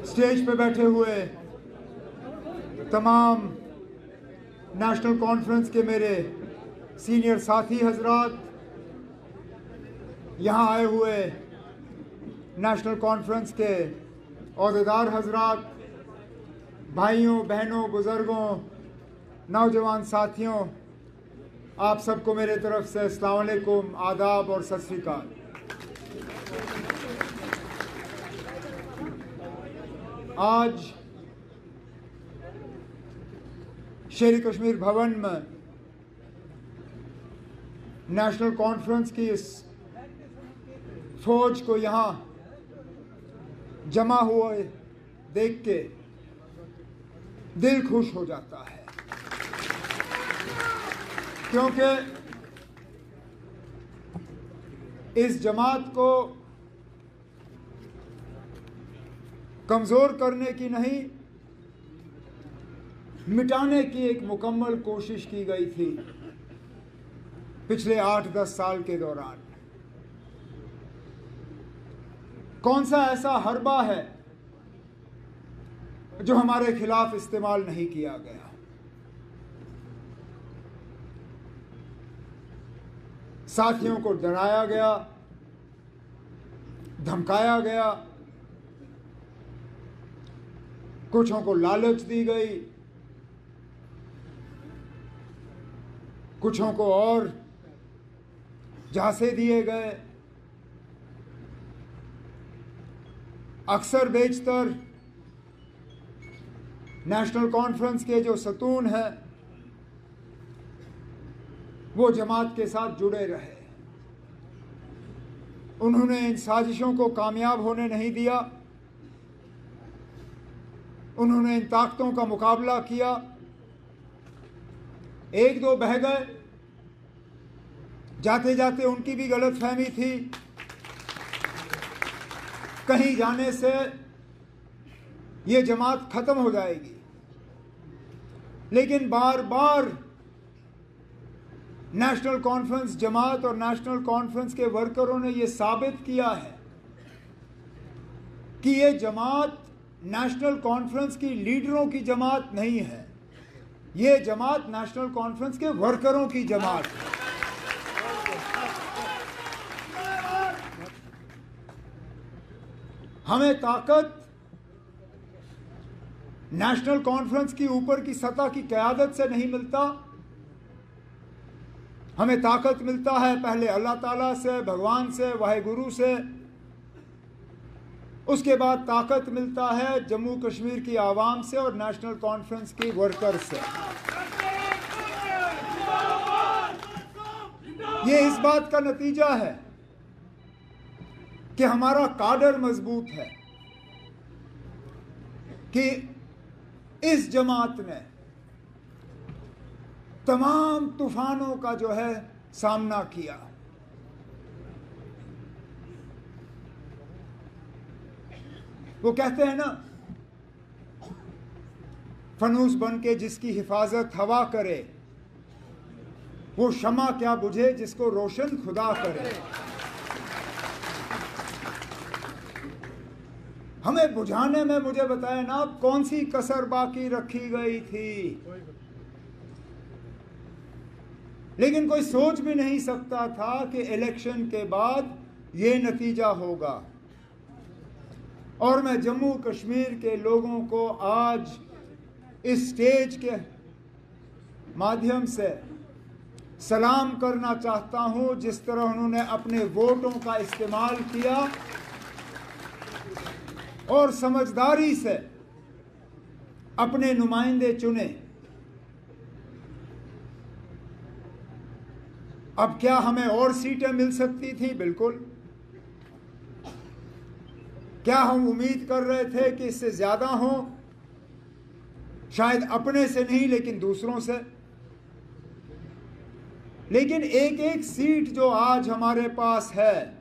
Stage पे बैठे हुए तमाम नेशनल कॉन्फ्रेंस के मेरे सीनियर साथी हजरात, यहाँ आए हुए नेशनल कॉन्फ्रेंस के अहदेदार हजरात, भाइयों बहनों बुज़ुर्गों नौजवान साथियों, आप सबको मेरे तरफ से अस्सलाम वालेकुम, आदाब और सत श्री अकाल। आज शेर कश्मीर भवन में नेशनल कॉन्फ्रेंस की इस फौज को यहाँ जमा हुए देख के दिल खुश हो जाता है, क्योंकि इस जमात को कमज़ोर करने की नहीं, मिटाने की एक मुकम्मल कोशिश की गई थी पिछले 8-10 साल के दौरान। कौन सा ऐसा हरबा है जो हमारे खिलाफ इस्तेमाल नहीं किया गया? साथियों को डराया गया, धमकाया गया, कुछों को लालच दी गई, कुछों को और झांसे दिए गए। अक्सर बेशतर नेशनल कॉन्फ्रेंस के जो सतून हैं वो जमात के साथ जुड़े रहे। उन्होंने इन साजिशों को कामयाब होने नहीं दिया। उन्होंने इन ताकतों का मुकाबला किया। एक दो बह गए, जाते जाते उनकी भी गलतफहमी थी, कहीं जाने से ये जमात खत्म हो जाएगी। लेकिन बार बार नेशनल कॉन्फ्रेंस जमात और नेशनल कॉन्फ्रेंस के वर्करों ने ये साबित किया है कि ये जमात नेशनल कॉन्फ्रेंस की लीडरों की जमात नहीं है, ये जमात नेशनल कॉन्फ्रेंस के वर्करों की जमात है। हमें ताकत नेशनल कॉन्फ्रेंस की ऊपर की सतह की क़यादत से नहीं मिलता। हमें ताकत मिलता है पहले अल्लाह ताला से, भगवान से, वाहिगुरु से। उसके बाद ताकत मिलता है जम्मू कश्मीर की आवाम से और नेशनल कॉन्फ्रेंस की वर्कर से। ये इस बात का नतीजा है कि हमारा काडर मजबूत है, कि इस जमात ने तमाम तूफानों का जो है सामना किया। वो कहते हैं ना, फनूस बन के जिसकी हिफाजत हवा करे, वो शमा क्या बुझे जिसको रोशन खुदा करे। हमें बुझाने में मुझे बताए ना कौन सी कसर बाकी रखी गई थी, लेकिन कोई सोच भी नहीं सकता था कि इलेक्शन के बाद ये नतीजा होगा। और मैं जम्मू कश्मीर के लोगों को आज इस स्टेज के माध्यम से सलाम करना चाहता हूं, जिस तरह उन्होंने अपने वोटों का इस्तेमाल किया और समझदारी से अपने नुमाइंदे चुने। अब क्या हमें और सीटें मिल सकती थी? बिल्कुल। क्या हम उम्मीद कर रहे थे कि इससे ज़्यादा हो? शायद अपने से नहीं, लेकिन दूसरों से। लेकिन एक एक सीट जो आज हमारे पास है,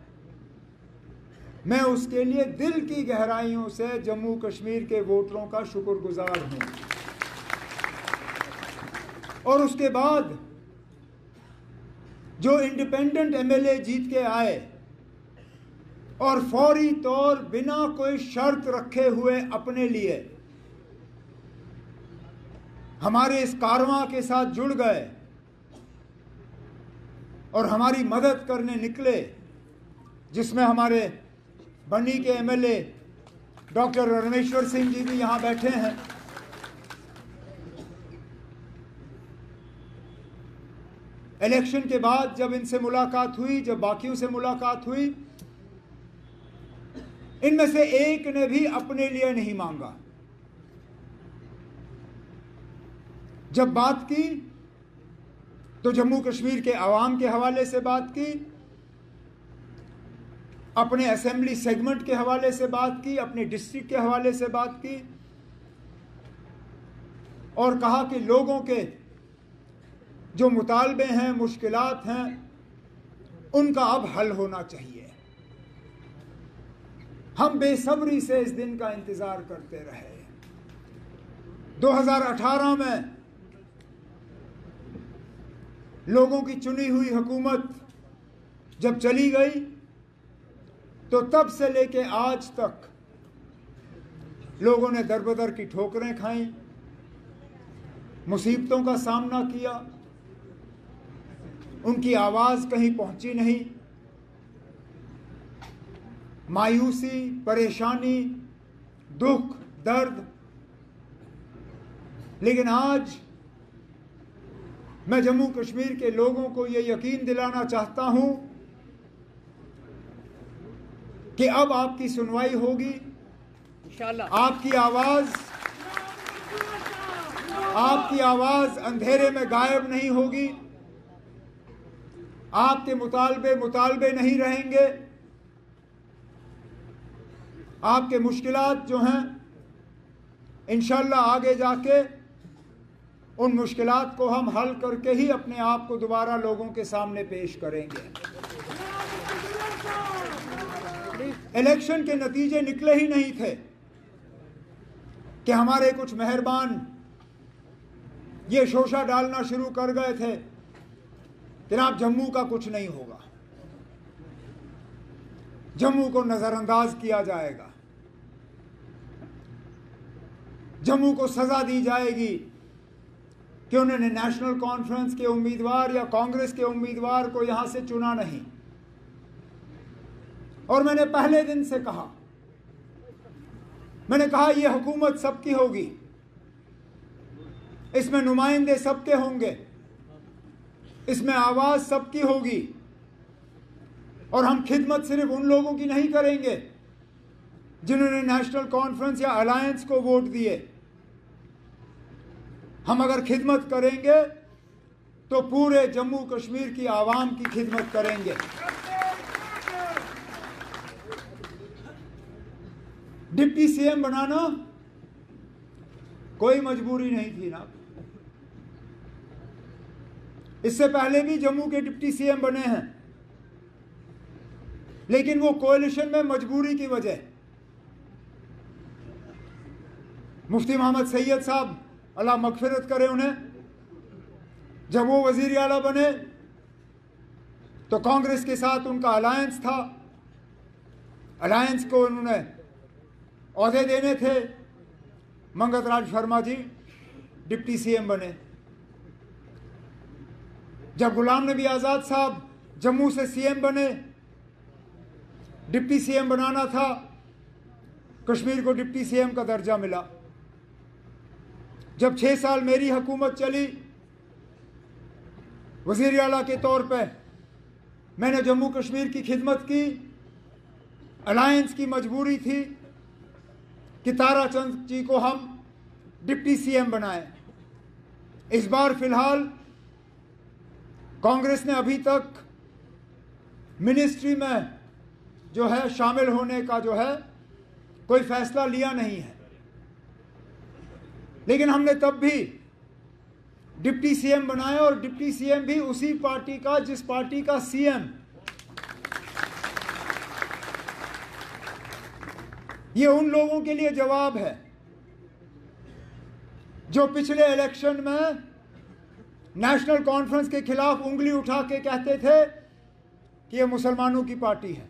मैं उसके लिए दिल की गहराइयों से जम्मू कश्मीर के वोटरों का शुक्रगुजार हूं। और उसके बाद जो इंडिपेंडेंट एमएलए जीत के आए, और फौरी तौर बिना कोई शर्त रखे हुए अपने लिए हमारे इस कारवां के साथ जुड़ गए और हमारी मदद करने निकले, जिसमें हमारे बन्नी के एमएलए डॉक्टर रमेश्वर सिंह जी भी यहां बैठे हैं। इलेक्शन के बाद जब इनसे मुलाकात हुई, जब बाकियों से मुलाकात हुई, इनमें से एक ने भी अपने लिए नहीं मांगा। जब बात की तो जम्मू कश्मीर के आवाम के हवाले से बात की, अपने असेंबली सेगमेंट के हवाले से बात की, अपने डिस्ट्रिक्ट के हवाले से बात की और कहा कि लोगों के जो मुतालबे हैं, मुश्किलात हैं, उनका अब हल होना चाहिए। हम बेसब्री से इस दिन का इंतजार करते रहे। 2018 में लोगों की चुनी हुई हुकूमत जब चली गई तो तब से लेके आज तक लोगों ने दरबदर की ठोकरें खाई, मुसीबतों का सामना किया, उनकी आवाज कहीं पहुंची नहीं। मायूसी, परेशानी, दुख, दर्द। लेकिन आज मैं जम्मू कश्मीर के लोगों को यह यकीन दिलाना चाहता हूं कि अब आपकी सुनवाई होगी। आपकी आवाज अंधेरे में गायब नहीं होगी। आपके मुतालबे नहीं रहेंगे। आपके मुश्किलात जो हैं, इंशाल्लाह आगे जाके उन मुश्किलात को हम हल करके ही अपने आप को दोबारा लोगों के सामने पेश करेंगे। इलेक्शन के नतीजे निकले ही नहीं थे कि हमारे कुछ मेहरबान ये शोशा डालना शुरू कर गए थे कि जनाब जम्मू का कुछ नहीं होगा, जम्मू को नजरअंदाज किया जाएगा, जम्मू को सजा दी जाएगी कि उन्होंने नेशनल कॉन्फ्रेंस के उम्मीदवार या कांग्रेस के उम्मीदवार को यहां से चुना नहीं। और मैंने पहले दिन से कहा, मैंने कहा यह हुकूमत सबकी होगी, इसमें नुमाइंदे सबके होंगे, इसमें आवाज सबकी होगी और हम खिदमत सिर्फ उन लोगों की नहीं करेंगे जिन्होंने नेशनल कॉन्फ्रेंस या अलायंस को वोट दिए। हम अगर खिदमत करेंगे तो पूरे जम्मू कश्मीर की आवाम की खिदमत करेंगे। डिप्टी सीएम बनाना कोई मजबूरी नहीं थी ना। इससे पहले भी जम्मू के डिप्टी सीएम बने हैं, लेकिन वो कोalition में मजबूरी की वजह। मुफ्ती मोहम्मद सैयद साहब, अल्लाह मगफिरत करे उन्हें, जब वो वजीर आला बने तो कांग्रेस के साथ उनका अलायंस था। अलायंस को उन्होंने ओहदे देने थे। मंगत राज शर्मा जी डिप्टी सीएम बने। जब गुलाम नबी आज़ाद साहब जम्मू से सीएम बने, डिप्टी सीएम बनाना था, कश्मीर को डिप्टी सीएम का दर्जा मिला। जब 6 साल मेरी हुकूमत चली, वज़ीर आला के तौर पे मैंने जम्मू कश्मीर की खिदमत की। अलायंस की मजबूरी थी कि ताराचंद जी को हम डिप्टी सीएम बनाएं। इस बार फिलहाल कांग्रेस ने अभी तक मिनिस्ट्री में जो है शामिल होने का जो है कोई फैसला लिया नहीं है, लेकिन हमने तब भी डिप्टी सीएम बनाया और डिप्टी सीएम भी उसी पार्टी का जिस पार्टी का सीएम। ये उन लोगों के लिए जवाब है जो पिछले इलेक्शन में नेशनल कॉन्फ्रेंस के खिलाफ उंगली उठा के कहते थे कि ये मुसलमानों की पार्टी है।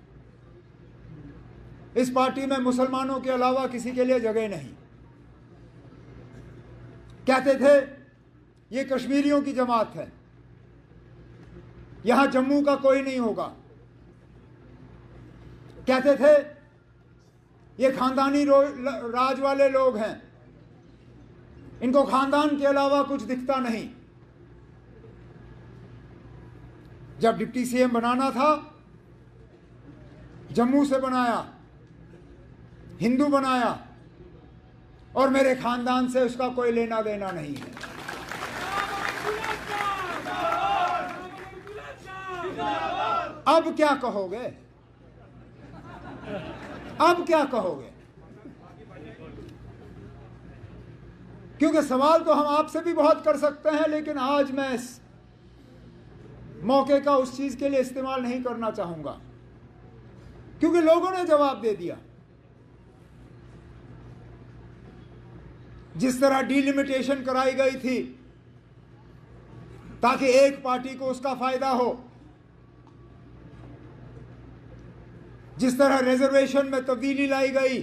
इस पार्टी में मुसलमानों के अलावा किसी के लिए जगह नहीं। कहते थे ये कश्मीरियों की जमात है, यहां जम्मू का कोई नहीं होगा। कहते थे ये खानदानी राज वाले लोग हैं, इनको खानदान के अलावा कुछ दिखता नहीं। जब डिप्टी सीएम बनाना था, जम्मू से बनाया, हिंदू बनाया, और मेरे खानदान से उसका कोई लेना देना नहीं है। अब क्या कहोगे? अब क्या कहोगे? क्योंकि सवाल तो हम आपसे भी बहुत कर सकते हैं, लेकिन आज मैं इस मौके का उस चीज के लिए इस्तेमाल नहीं करना चाहूंगा, क्योंकि लोगों ने जवाब दे दिया। जिस तरह डिलिमिटेशन कराई गई थी ताकि एक पार्टी को उसका फायदा हो, जिस तरह रिजर्वेशन में तब्दीली लाई गई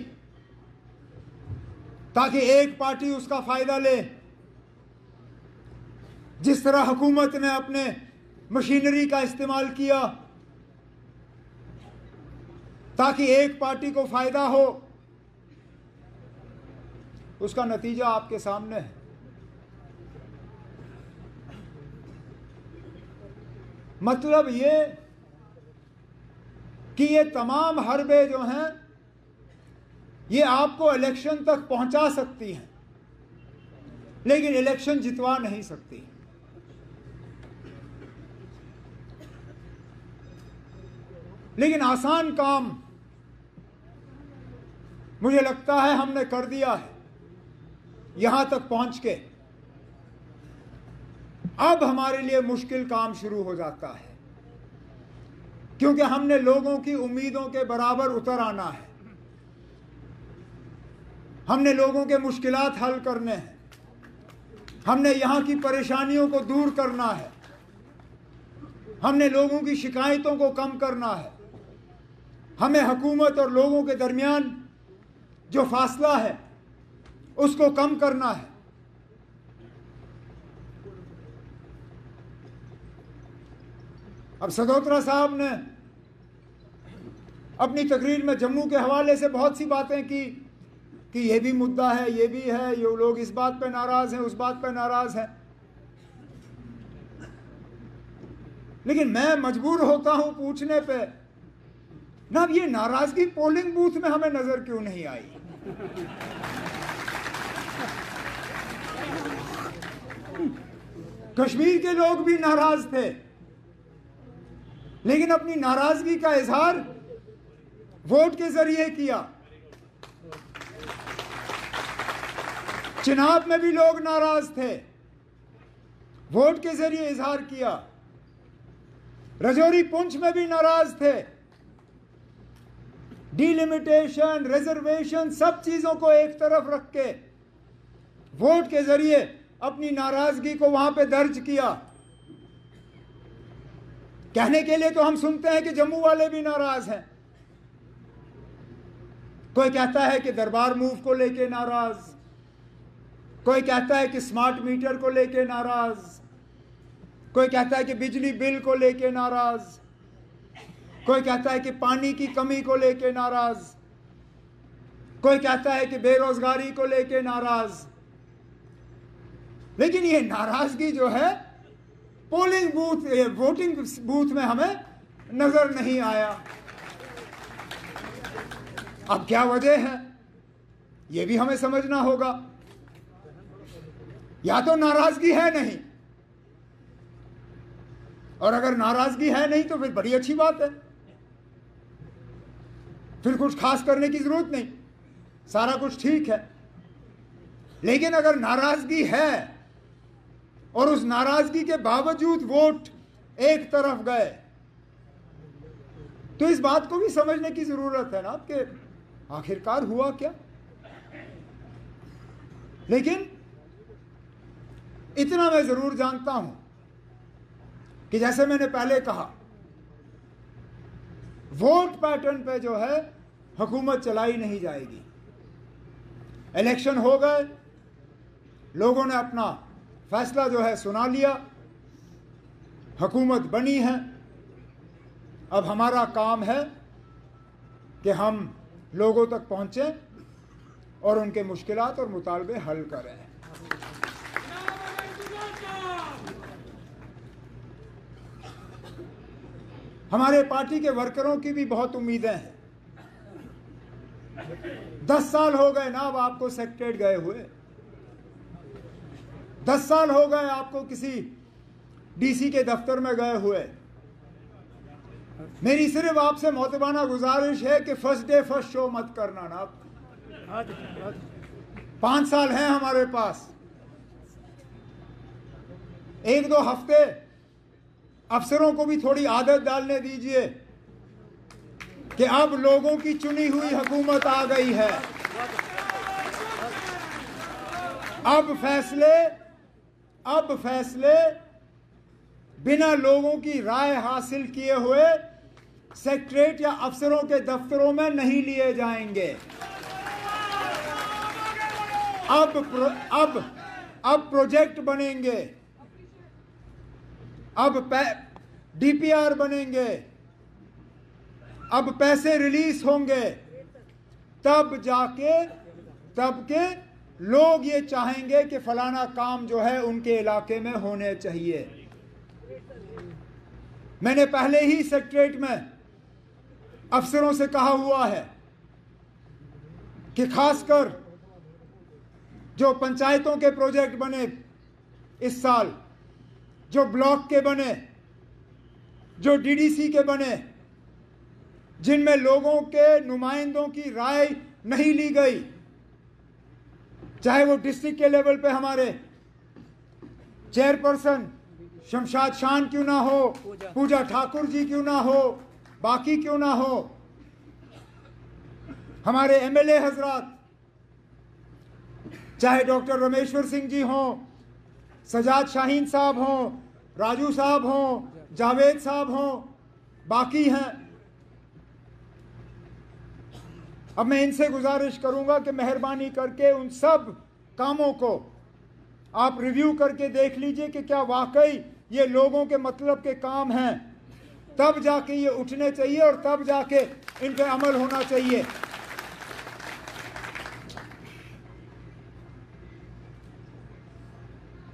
ताकि एक पार्टी उसका फायदा ले, जिस तरह हुकूमत ने अपने मशीनरी का इस्तेमाल किया ताकि एक पार्टी को फायदा हो, उसका नतीजा आपके सामने है। मतलब ये कि ये तमाम हरबे जो हैं ये आपको इलेक्शन तक पहुंचा सकती हैं, लेकिन इलेक्शन जितवा नहीं सकती। लेकिन आसान काम मुझे लगता है हमने कर दिया है यहां तक पहुंच के। अब हमारे लिए मुश्किल काम शुरू हो जाता है, क्योंकि हमने लोगों की उम्मीदों के बराबर उतर आना है। हमने लोगों के मुश्किलात हल करने हैं, हमने यहां की परेशानियों को दूर करना है, हमने लोगों की शिकायतों को कम करना है। हमें हुकूमत और लोगों के दरमियान जो फासला है उसको कम करना है। अब सगोत्रा साहब ने अपनी तकरीर में जम्मू के हवाले से बहुत सी बातें की कि ये भी मुद्दा है, ये भी है, ये लोग इस बात पे नाराज हैं, उस बात पे नाराज हैं। लेकिन मैं मजबूर होता हूं पूछने पे, ना अब ये नाराजगी पोलिंग बूथ में हमें नजर क्यों नहीं आई? कश्मीर के लोग भी नाराज थे, लेकिन अपनी नाराजगी का इजहार वोट के जरिए किया। चिनाब में भी लोग नाराज थे, वोट के जरिए इजहार किया। रजौरी पुंछ में भी नाराज थे। डिलिमिटेशन, रिजर्वेशन, सब चीजों को एक तरफ रख के वोट के जरिए अपनी नाराजगी को वहां पे दर्ज किया। कहने के लिए तो हम सुनते हैं कि जम्मू वाले भी नाराज हैं। कोई कहता है कि दरबार मूव को लेके नाराज, कोई कहता है कि स्मार्ट मीटर को लेके नाराज, कोई कहता है कि बिजली बिल को लेके नाराज, कोई कहता है कि पानी की कमी को लेके नाराज, कोई कहता है कि बेरोजगारी को लेके नाराज। लेकिन ये नाराजगी जो है पोलिंग बूथ, वोटिंग बूथ में हमें नजर नहीं आया। अब क्या वजह है ये भी हमें समझना होगा। या तो नाराजगी है नहीं, और अगर नाराजगी है नहीं तो फिर बड़ी अच्छी बात है, फिर कुछ खास करने की जरूरत नहीं, सारा कुछ ठीक है। लेकिन अगर नाराजगी है और उस नाराजगी के बावजूद वोट एक तरफ गए, तो इस बात को भी समझने की जरूरत है ना कि आखिरकार हुआ क्या। लेकिन इतना मैं जरूर जानता हूं कि जैसे मैंने पहले कहा, वोट पैटर्न पे जो है हुकूमत चलाई नहीं जाएगी। इलेक्शन हो गए, लोगों ने अपना फैसला जो है सुना लिया, हुकूमत बनी है। अब हमारा काम है कि हम लोगों तक पहुंचें और उनके मुश्किलात और मुतालबे हल करें। हमारे पार्टी के वर्करों की भी बहुत उम्मीदें हैं। 10 साल हो गए ना अब आपको सेक्रेटरीट गए हुए, 10 साल हो गए आपको किसी डीसी के दफ्तर में गए हुए। मेरी सिर्फ आपसे मोहतबाना गुजारिश है कि फर्स्ट डे फर्स्ट शो मत करना ना। 5 साल हैं हमारे पास, 1-2 हफ्ते अफसरों को भी थोड़ी आदत डालने दीजिए कि अब लोगों की चुनी हुई हुकूमत आ गई है। अब फैसले बिना लोगों की राय हासिल किए हुए सेक्रेटरीट या अफसरों के दफ्तरों में नहीं लिए जाएंगे। अब प्रोजेक्ट बनेंगे, अब डीपीआर बनेंगे, अब पैसे रिलीज होंगे, तब के लोग ये चाहेंगे कि फलाना काम जो है उनके इलाके में होने चाहिए। मैंने पहले ही सेक्रेटरीट में अफसरों से कहा हुआ है कि खासकर जो पंचायतों के प्रोजेक्ट बने इस साल, जो ब्लॉक के बने, जो डीडीसी के बने, जिनमें लोगों के नुमाइंदों की राय नहीं ली गई, चाहे वो डिस्ट्रिक्ट के लेवल पे हमारे चेयरपर्सन शमशाद शान क्यों ना हो, पूजा ठाकुर जी क्यों ना हो, बाकी क्यों ना हो, हमारे एमएलए हजरात, चाहे डॉक्टर रमेश्वर सिंह जी हों, सजाद शाहीन साहब हों, राजू साहब हों, जावेद साहब हों, बाकी हैं। अब मैं इनसे गुजारिश करूंगा कि मेहरबानी करके उन सब कामों को आप रिव्यू करके देख लीजिए कि क्या वाकई ये लोगों के मतलब के काम हैं, तब जाके ये उठने चाहिए और तब जाके इन पे अमल होना चाहिए।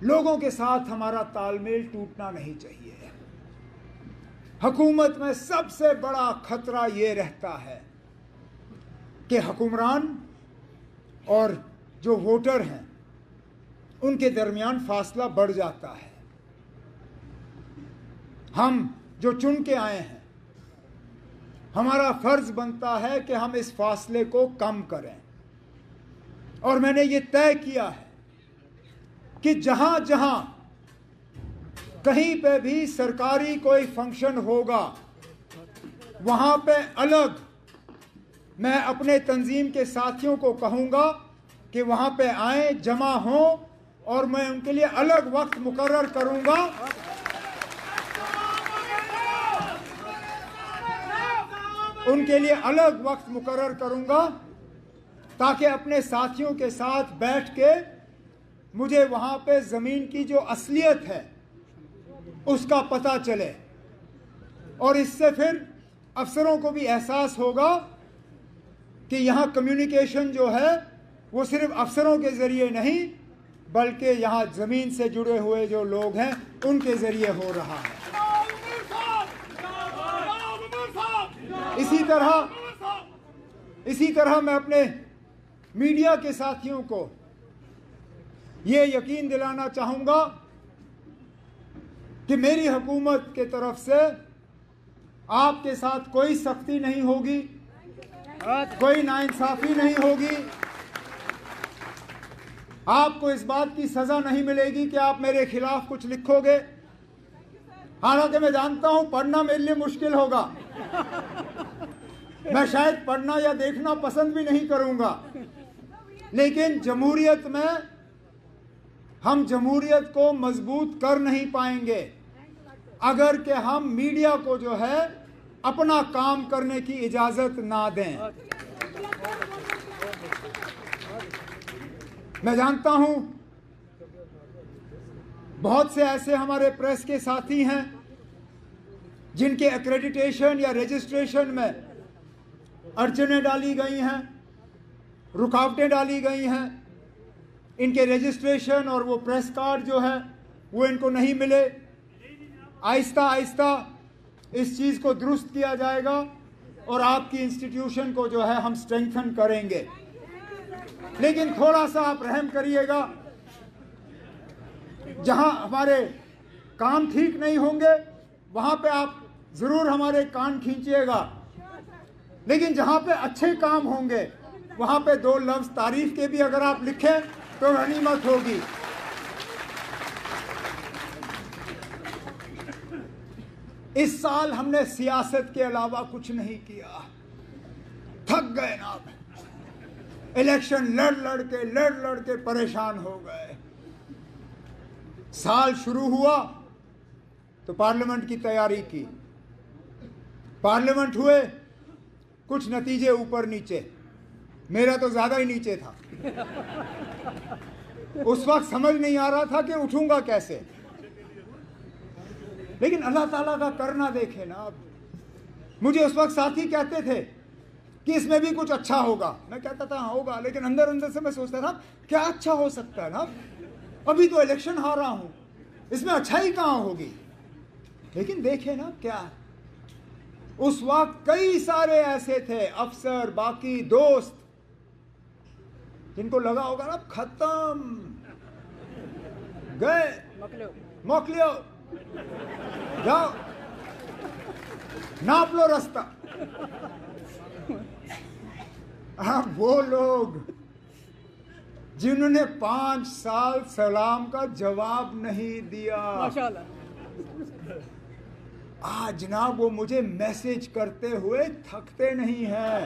लोगों के साथ हमारा तालमेल टूटना नहीं चाहिए। हुकूमत में सबसे बड़ा खतरा ये रहता है कि हुक्मरान और जो वोटर हैं उनके दरमियान फासला बढ़ जाता है। हम जो चुन के आए हैं, हमारा फर्ज बनता है कि हम इस फासले को कम करें। और मैंने ये तय किया है कि जहां जहां कहीं पे भी सरकारी कोई फंक्शन होगा, वहां पे अलग मैं अपने तंजीम के साथियों को कहूंगा कि वहां पे आए, जमा हों, और मैं उनके लिए अलग वक्त मुकर्रर करूंगा। उनके लिए अलग वक्त मुकर्रर करूंगा ताकि अपने साथियों के साथ बैठ के मुझे वहां पे जमीन की जो असलियत है उसका पता चले, और इससे फिर अफसरों को भी एहसास होगा कि यहाँ कम्युनिकेशन जो है वो सिर्फ अफसरों के ज़रिए नहीं बल्कि यहाँ ज़मीन से जुड़े हुए जो लोग हैं उनके ज़रिए हो रहा है। इसी तरह मैं अपने मीडिया के साथियों को ये यकीन दिलाना चाहूँगा कि मेरी हुकूमत के तरफ से आपके साथ कोई सख्ती नहीं होगी, कोई नाइंसाफ़ी नहीं होगी। आपको इस बात की सज़ा नहीं मिलेगी कि आप मेरे खिलाफ कुछ लिखोगे। हालांकि मैं जानता हूं पढ़ना मेरे लिए मुश्किल होगा, मैं शायद पढ़ना या देखना पसंद भी नहीं करूंगा, लेकिन जमहूरियत में हम जमहूरियत को मजबूत कर नहीं पाएंगे अगर कि हम मीडिया को जो है अपना काम करने की इजाज़त ना दें। मैं जानता हूं बहुत से ऐसे हमारे प्रेस के साथी हैं जिनके एक्रेडिटेशन या रजिस्ट्रेशन में अड़चनें डाली गई हैं, रुकावटें डाली गई हैं। इनके रजिस्ट्रेशन और वो प्रेस कार्ड जो है वो इनको नहीं मिले। आहिस्ता आहिस्ता इस चीज़ को दुरुस्त किया जाएगा और आपकी इंस्टीट्यूशन को जो है हम स्ट्रेंथन करेंगे। लेकिन थोड़ा सा आप रहम करिएगा, जहां हमारे काम ठीक नहीं होंगे वहां पे आप ज़रूर हमारे कान खींचिएगा, लेकिन जहां पे अच्छे काम होंगे वहां पे दो लफ्ज़ तारीफ के भी अगर आप लिखें तो गनीमत होगी। इस साल हमने सियासत के अलावा कुछ नहीं किया, थक गए ना। इलेक्शन लड़ लड़ के परेशान हो गए। साल शुरू हुआ तो पार्लियामेंट की तैयारी की, पार्लियामेंट हुए, कुछ नतीजे ऊपर नीचे, मेरा तो ज्यादा ही नीचे था। उस वक्त समझ नहीं आ रहा था कि उठूंगा कैसे, लेकिन अल्लाह ताला का करना देखे ना। अब मुझे उस वक्त साथी कहते थे कि इसमें भी कुछ अच्छा होगा, मैं कहता था हाँ होगा, लेकिन अंदर अंदर से मैं सोचता था क्या अच्छा हो सकता है ना, अभी तो इलेक्शन हारा हूं, इसमें अच्छाई कहां होगी। लेकिन देखे ना क्या, उस वक्त कई सारे ऐसे थे अफसर, बाकी दोस्त, जिनको लगा होगा ना खत्म, गए, मोकलियो, जाओ नाप लो रास्ता। अब वो लोग जिन्होंने 5 साल सलाम का जवाब नहीं दिया, माशाअल्लाह, आज जनाब वो मुझे मैसेज करते हुए थकते नहीं हैं।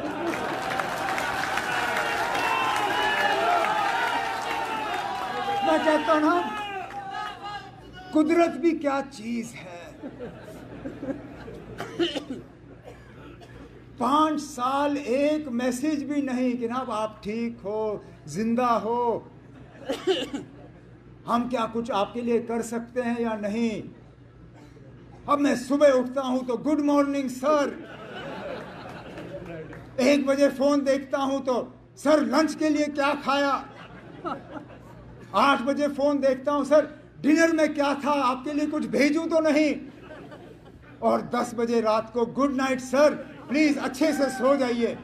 मैं कहता हूं ना, कुदरत भी क्या चीज है। 5 साल एक मैसेज भी नहीं कि ना आप ठीक हो, जिंदा हो, हम क्या कुछ आपके लिए कर सकते हैं या नहीं। अब मैं सुबह उठता हूं तो गुड मॉर्निंग सर, 1 बजे फोन देखता हूं तो सर लंच के लिए क्या खाया, 8 बजे फोन देखता हूं सर डिनर में क्या था, आपके लिए कुछ भेजूं तो नहीं, और 10 बजे रात को गुड नाइट सर, प्लीज अच्छे से सो जाइए।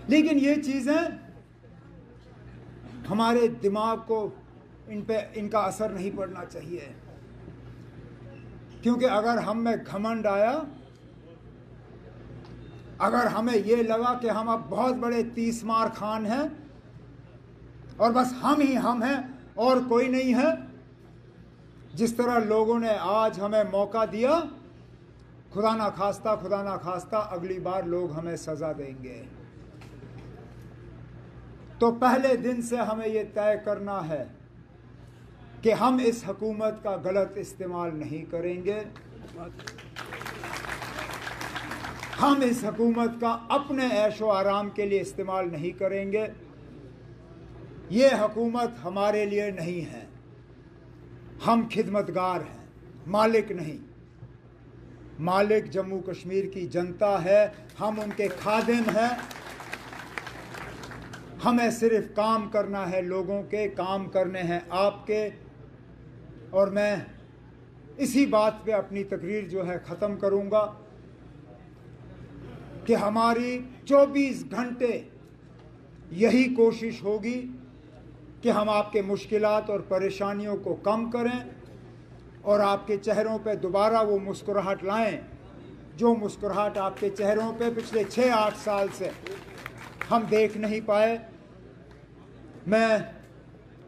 लेकिन ये चीजें हमारे दिमाग को इन पे इनका असर नहीं पड़ना चाहिए, क्योंकि अगर हम में घमंड आया, अगर हमें ये लगा कि हम अब बहुत बड़े 30 मार खान हैं और बस हम ही हम हैं और कोई नहीं है, जिस तरह लोगों ने आज हमें मौका दिया, खुदा ना खास्ता अगली बार लोग हमें सजा देंगे। तो पहले दिन से हमें यह तय करना है कि हम इस हुकूमत का गलत इस्तेमाल नहीं करेंगे, हम इस हुकूमत का अपने ऐशो आराम के लिए इस्तेमाल नहीं करेंगे। ये हुकूमत हमारे लिए नहीं है, हम खिदमतगार हैं, मालिक नहीं। मालिक जम्मू कश्मीर की जनता है, हम उनके खादिम हैं। हमें सिर्फ काम करना है, लोगों के काम करने हैं आपके। और मैं इसी बात पे अपनी तकरीर जो है ख़त्म करूँगा कि हमारी 24 घंटे यही कोशिश होगी कि हम आपके मुश्किलात और परेशानियों को कम करें और आपके चेहरों पे दोबारा वो मुस्कुराहट लाएं, जो मुस्कुराहट आपके चेहरों पे पिछले 6-8 साल से हम देख नहीं पाए। मैं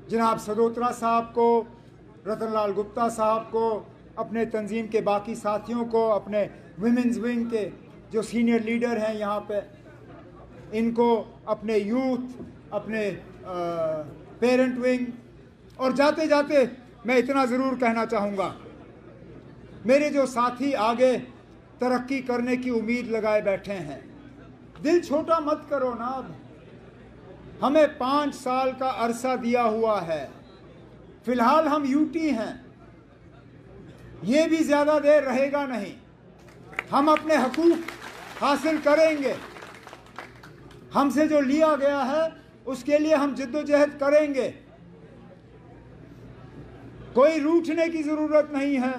जनाब सदोत्रा साहब को, रतन लाल गुप्ता साहब को, अपने तंजीम के बाकी साथियों को, अपने विमेंस विंग के जो सीनियर लीडर हैं यहाँ पे, इनको, अपने यूथ, अपने पेरेंट विंग, और जाते जाते मैं इतना ज़रूर कहना चाहूँगा, मेरे जो साथी आगे तरक्की करने की उम्मीद लगाए बैठे हैं। दिल छोटा मत करो ना। अब हमें 5 साल का अरसा दिया हुआ है। फिलहाल हम यूटी हैं, ये भी ज्यादा देर रहेगा नहीं। हम अपने हकूक हासिल करेंगे। हमसे जो लिया गया है उसके लिए हम जिद्दोजहद करेंगे। कोई रूठने की जरूरत नहीं है,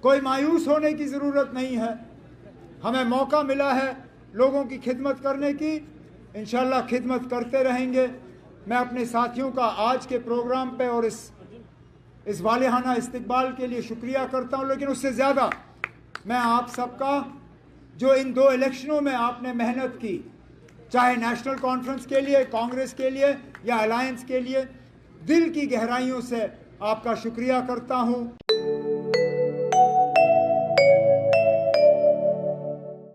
कोई मायूस होने की जरूरत नहीं है। हमें मौका मिला है लोगों की खिदमत करने की, इंशाल्लाह खिदमत करते रहेंगे। मैं अपने साथियों का आज के प्रोग्राम पे और इस वालिहाना इस्तकबाल के लिए शुक्रिया करता हूं, लेकिन उससे ज़्यादा मैं आप सबका जो इन 2 इलेक्शनों में आपने मेहनत की, चाहे नेशनल कॉन्फ्रेंस के लिए, कांग्रेस के लिए या अलायंस के लिए, दिल की गहराइयों से आपका शुक्रिया करता हूं।